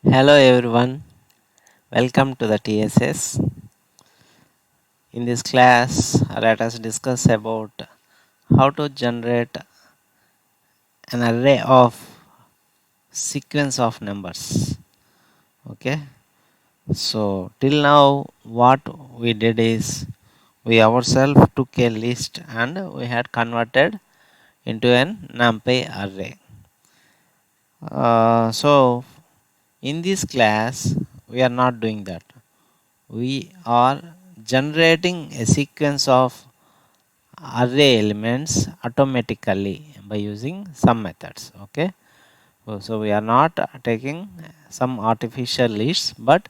Hello everyone, welcome to the TSS. In this class, let us discuss about how to generate an array of sequence of numbers. Okay, so till now, what we did is we ourselves took a list and we had converted into an NumPy array. So, in this class, we are not doing that. We are generating a sequence of array elements automatically by using some methods. Okay, so we are not taking some artificial lists, but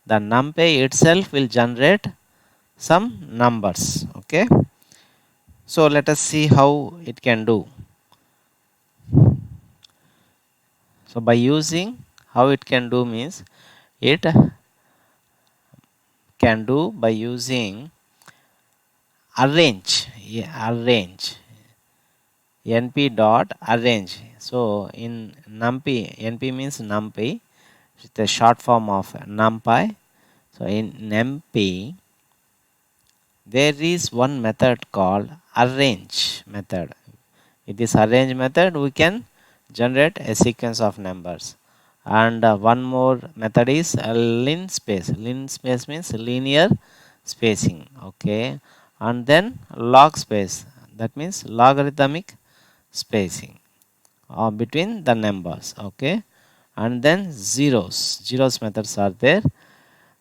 the numpy itself will generate some numbers. Okay, so let us see how it can do. So by using how it can do means it can do by using arrange np dot arrange. So in numpy, np means numpy, it's the short form of numpy. So in numpy there is one method called arrange method. With this arrange method we can generate a sequence of numbers. And one more method is linspace. Linspace means linear spacing. Okay, and then log space, that means logarithmic spacing between the numbers. Okay, and then zeros methods are there.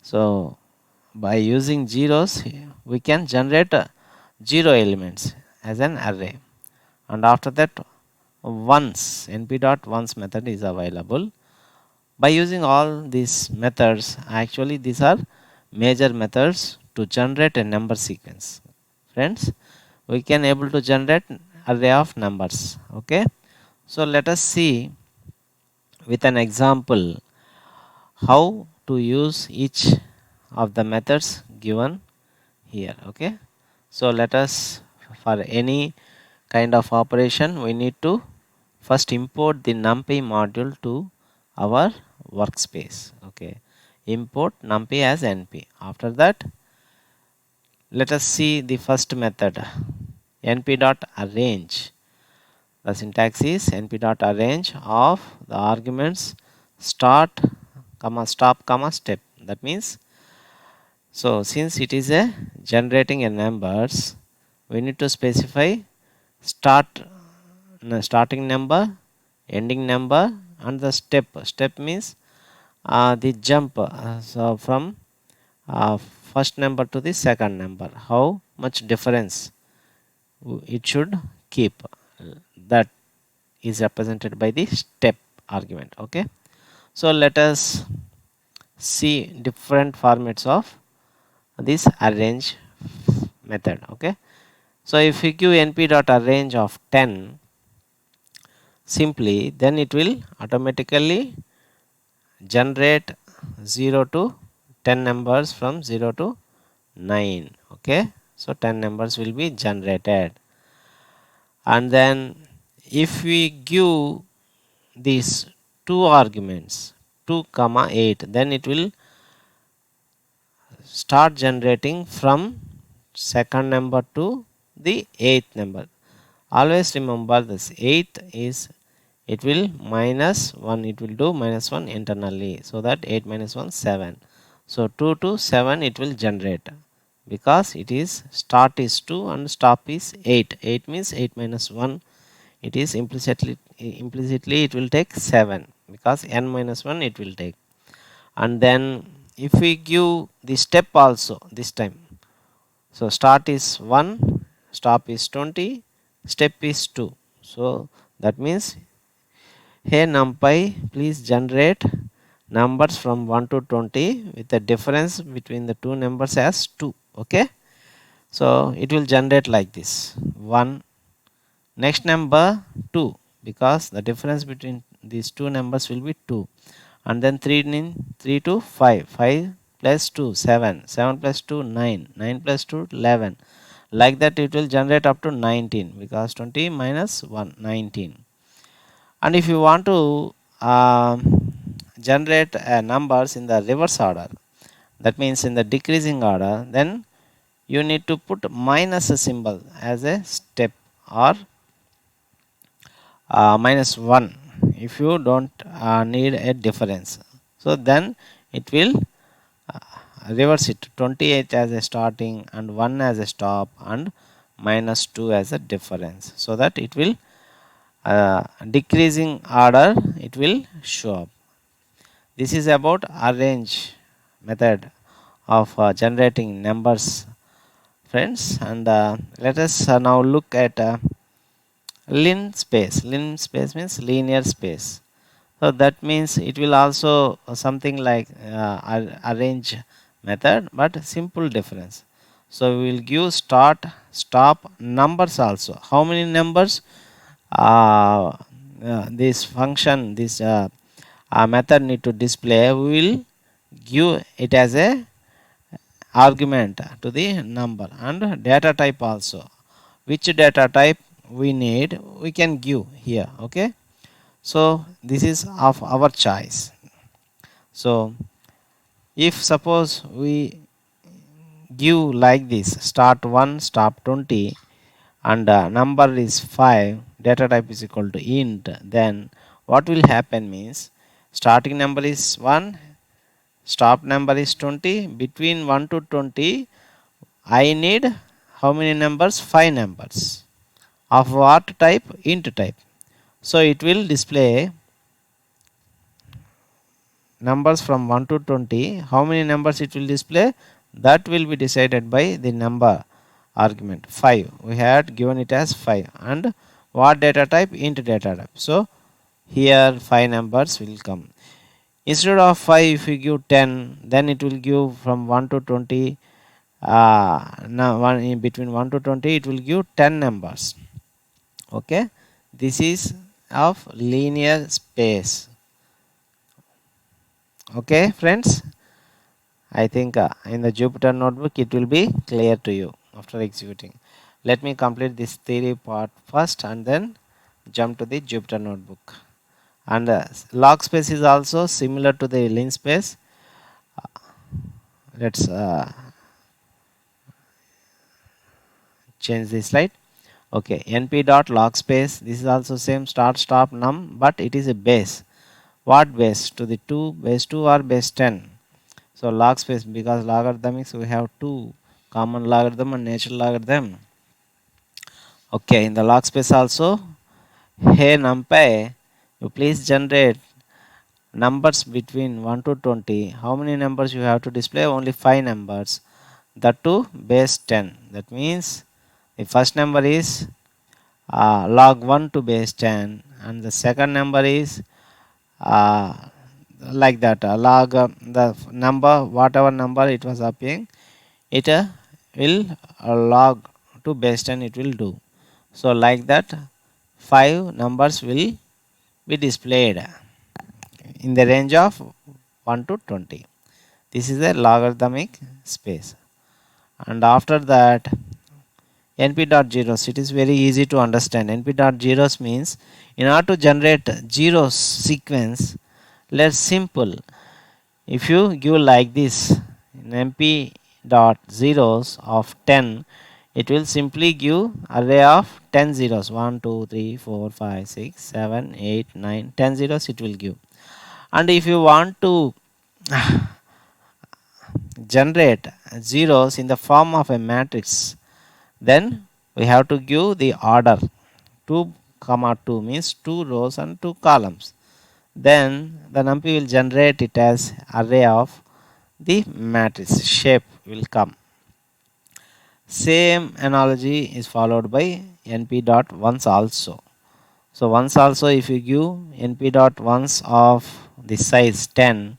So by using zeros we can generate zero elements as an array, and after that ones, np dot ones method is available. By using all these methods, actually these are major methods to generate a number sequence. Friends, we can able to generate array of numbers. Okay, so let us see with an example how to use each of the methods given here. Okay, so let us, for any kind of operation we need to first import the numpy module to our workspace. Okay, import numpy as np. After that, let us see the first method, np dot arrange. The syntax is np dot arrange of the arguments start comma stop comma step. That means, so since it is a generating a numbers, we need to specify start starting number, ending number, and the step. Step means the jump, so from first number to the second number, how much difference it should keep, that is represented by the step argument. Okay, so let us see different formats of this arrange method. Okay, so if we give np dot arrange of 10 simply, then it will automatically generate 0 to 10 numbers from 0 to 9. Okay, so 10 numbers will be generated. And then if we give these two arguments 2 comma 8, then it will start generating from second number to the eighth number. Always remember this, eighth is, it will minus 1, it will do minus 1 internally, so that 8 minus 1 7. So 2 to 7 it will generate, because it is start is 2 and stop is 8. 8 means 8 minus 1, it is implicitly it will take 7, because n minus 1 it will take. And then if we give the step also this time, so start is 1, stop is 20, step is 2. So that means, hey numpy, please generate numbers from 1 to 20 with the difference between the two numbers as 2. Okay, so it will generate like this: 1, next number 2, because the difference between these two numbers will be 2. And then 3 to 5, 5 plus 2 7, 7 plus 2 9, 9 plus 2 11. Like that it will generate up to 19, because 20 minus 1 19. And if you want to generate numbers in the reverse order, that means in the decreasing order, then you need to put minus a symbol as a step, or minus 1 if you don't need a difference. So then it will reverse it, 28 as a starting and 1 as a stop and minus 2 as a difference, so that it will decreasing order it will show up. This is about arrange method of generating numbers, friends. And let us now look at Linspace. Linspace means linear space. So that means it will also something like arrange method, but simple difference. So we will give start, stop, numbers also. How many numbers this function, this method need to display? We will give it as a argument to the number, and data type also. Which data type we need, we can give here. Okay, so this is of our choice. So if suppose we give like this, start 1 stop 20 and number is 5, data type is equal to int, then what will happen means starting number is 1, stop number is 20, between 1 to 20 I need how many numbers? 5 numbers. Of what type? Int type. So it will display numbers from 1 to 20. How many numbers it will display? That will be decided by the number argument 5. We had given it as 5. And what data type? Int data type. So here 5 numbers will come. Instead of 5, if you give 10, then it will give from 1 to 20. Now one in between 1 to 20 it will give 10 numbers. Okay, this is of linear space. Okay, friends, I think in the Jupyter notebook it will be clear to you after executing. Let me complete this theory part first and then jump to the Jupyter notebook. And log space is also similar to the Linspace. Let's change this slide. Okay, np dot log space, this is also same start stop num, but it is a base. What base? To the 2, base 2 or base 10. So log space, because logarithmics we have 2, common logarithm and natural logarithm. Okay, in the log space also, hey NumPy, you please generate numbers between 1 to 20. How many numbers you have to display? Only 5 numbers, that too base 10. That means the first number is log 1 to base 10 and the second number is like that log the number, whatever number it was appearing, it will log to base 10 it will do. So like that 5 numbers will be displayed in the range of 1 to 20. This is a logarithmic space. And after that np dot zeros, it is very easy to understand. Np dot zeros means in order to generate zeros sequence, let's simple. If you give like this in np dot zeros of 10, it will simply give array of 10 zeros, 1 2 3 4 5 6 7 8 9 10 zeros it will give. And if you want to generate zeros in the form of a matrix, then we have to give the order 2 comma 2 means 2 rows and 2 columns. Then the NumPy will generate it as array of the matrix shape will come. Same analogy is followed by np dot ones also. So ones also, if you give np dot ones of the size 10,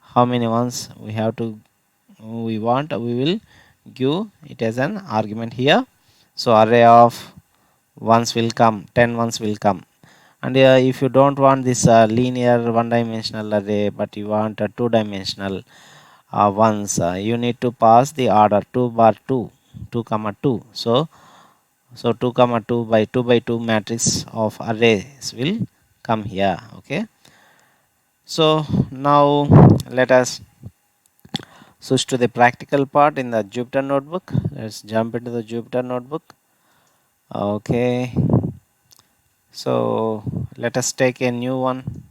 how many ones we have to we want, we will give it as an argument here. So array of ones will come, 10 ones will come. And if you don't want this linear one dimensional array, but you want a 2-dimensional ones, you need to pass the order 2 bar 2, 2 comma 2. So 2 comma 2 by 2 by 2 matrix of arrays will come here. Okay, So now let us switch to the practical part in the Jupyter notebook. Let's jump into the Jupyter notebook. Okay, so let us take a new one,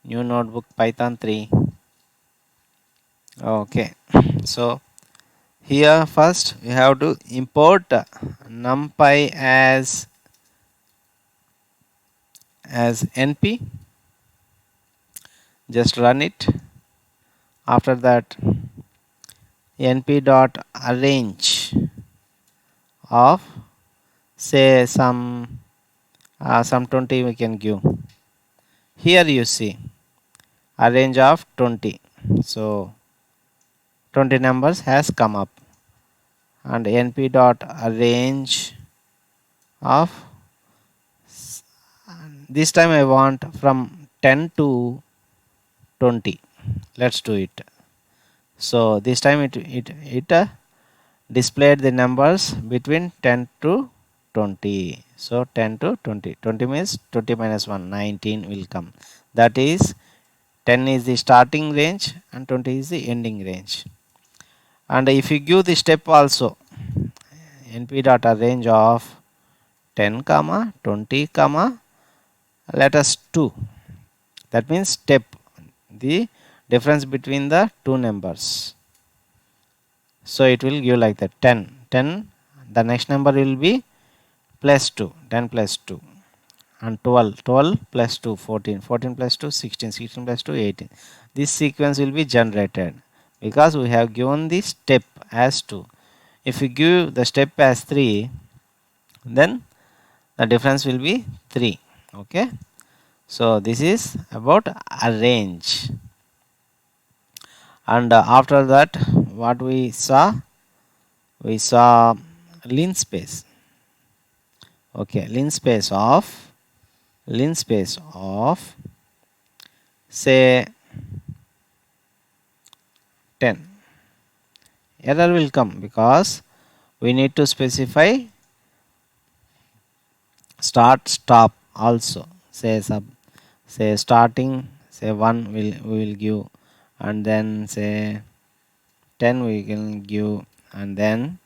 new notebook, Python 3. Okay, so here first we have to import NumPy as np. Just run it. After that, np dot arrange of say some 20 we can give. Here you see a range of 20. So 20 numbers has come up, and np dot arrange of this time I want from 10 to 20. Let's do it. So this time it displayed the numbers between 10 to 20. So 10 to 20. 20 means 20 minus 1, 19 will come. That is 10 is the starting range and 20 is the ending range. And if you give the step also, np data range of 10 comma 20 comma let us 2, that means step, the difference between the two numbers. So it will give like that 10, the next number will be plus 2, 10 plus 2, and 12 plus 2, 14 plus 2, 16 plus 2, 18. This sequence will be generated because we have given the step as 2. If you give the step as 3, then the difference will be 3. Okay, so this is about arrange. And after that, what we saw Linspace. Okay, Linspace of say 10. Error will come because we need to specify start stop also. Say starting, say 1 we will give, and then say 10 we can give, and then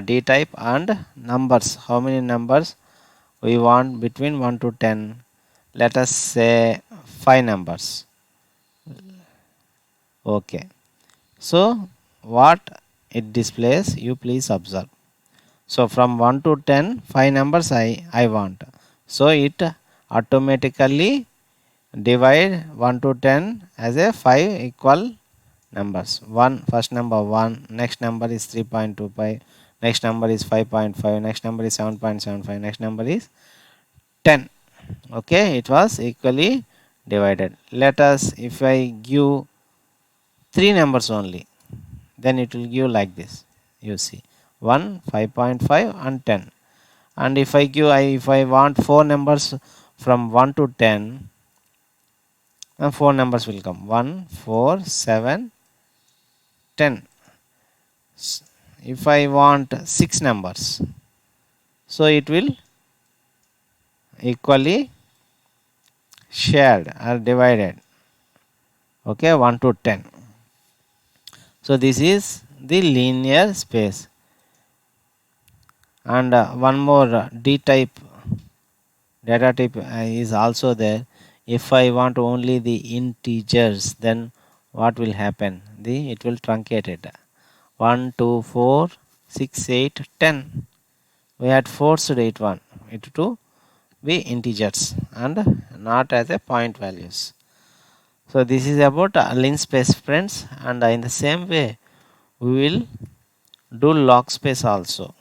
d type and numbers, how many numbers we want between 1 to 10. Let us say 5 numbers. Okay, so what it displays, you please observe. So from 1 to 10, 5 numbers I want. So it automatically divide 1 to 10 as a 5 equal numbers. First number 1, next number is 3.25, next number is 5.5, next number is 7.75, next number is 10. Okay, it was equally divided. Let us, if I give 3 numbers only, then it will give like this. You see 1, 5.5 and 10. And if I give if I want 4 numbers from 1 to 10, then 4 numbers will come, 1, 4, 7, 10. If I want 6 numbers, so it will equally shared or divided. Okay, 1 to 10. So this is the linear space. And one more d type data type is also there. If I want only the integers, then what will happen? It will truncate it. 1, 2, 4, 6, 8, 10. We had forced it to be integers and not as a point values. So this is about linspace, friends, and in the same way we will do log space also.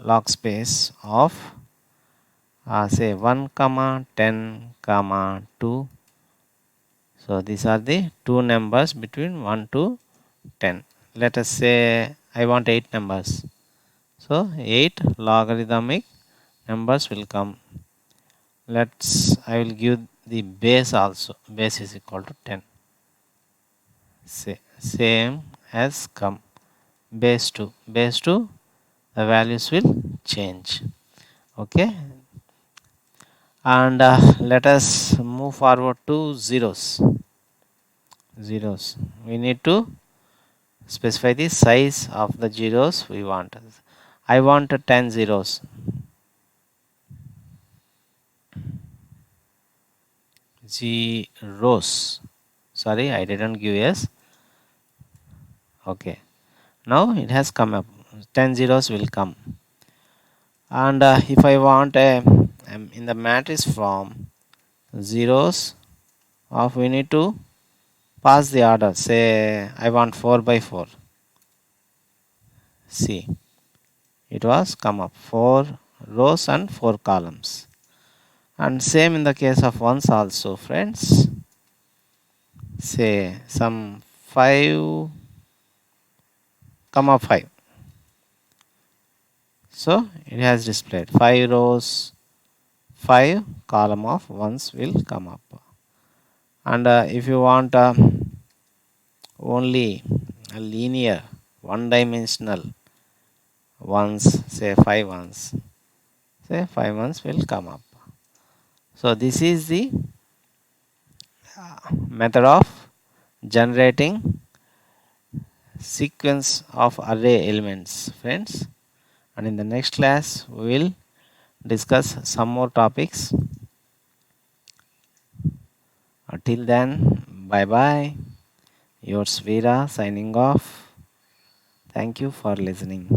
Log space of say 1 comma 10 comma 2. So these are the two numbers between 1 to 10. Let us say I want 8 numbers. So 8 logarithmic numbers will come. I will give the base also. Base is equal to 10. Same as come. Base 2. Base 2, the values will change. Okay. And let us move forward to zeros. We need to specify the size of the zeros we want. I want 10 zeros. Zeros. Sorry, I didn't give yes. Okay. Now it has come up. 10 zeros will come. And if I want in the matrix form, zeros of, we need to pass the order. Say I want 4 by 4. See, it was come up 4 rows and 4 columns. And same in the case of ones also, friends. Say some 5, 5. So it has displayed 5 rows, 5 column of ones will come up. And if you want only a linear, one dimensional ones, say 5 ones, say 5 ones will come up. So this is the method of generating sequence of array elements, friends. And in the next class we will discuss some more topics. Until then, bye bye. Yours Veera signing off. Thank you for listening.